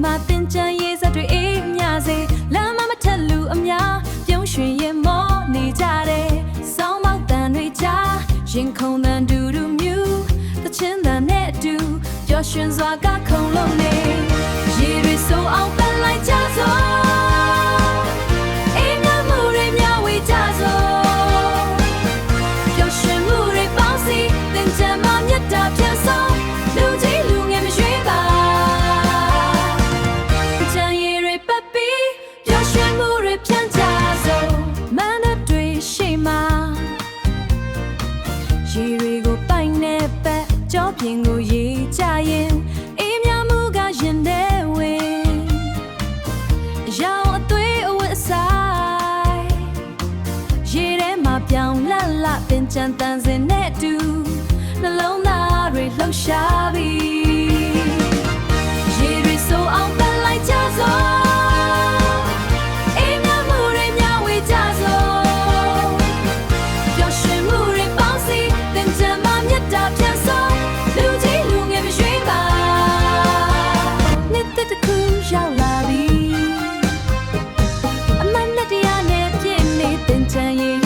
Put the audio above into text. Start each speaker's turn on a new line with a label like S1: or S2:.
S1: မှာသင်ချမ်းရေးစက်တွေအေးမြစေလမ်းမမထက်လူအများပြုံးရွှင်ရင်မောနေကြတယ်ဆောင်းမောက်တန်တွေကြားရင်ခုန်တန်ဒူဒူမြူသချင်းတန်နဲ့အတူပျော်ရွှင်စွာကခုန်လုံးနေရေတွေစိုးအောင်ပန်းလိုက်ကြစို့အေးမြမှုတွေမျှဝေကြစို့ပျော်ရွှင်မှုတွေပေါင်းစီသင်ချမ်းမှာမြတ်တာပြန်ဆုံးလူကြီးလူငယ်မရွေးပါချမ်းရည်တွေပတ်ပြီးပျော်ရွှင်မှုတွေဖြန့်ကြစို့မန္တတွေရှိမှာရေတွေကိုပိုင်နေပတ်ကြောပြင်ကိုရေကြရင်အေးမြမှုကရင်ထဲဝင်ရောင်အသွေးအဝတ်အဆိုင်ရေထဲမှာပြောင်းလှလှပင်ချမ်းတန်စင်နဲ့တူနှလုံးသားတွေလှုပ်ရှားပြီးရေတွေစိုးအောင်ပန်းလိုက်ကြစို့အေးမြမှုတွေမျှဝေကြစို့ပျော်ရွှင်မှုတွေပေါင်းစီသင်ချမ်းမှာမြတ်တာပြန်ဆုံးလူကြီးလူငယ်မရွေးပါနှစ်သက်တစ်ခုရောက်လာပြီအမှန်တရားနဲ့ပြည့်နေသင်ချမ်းရေး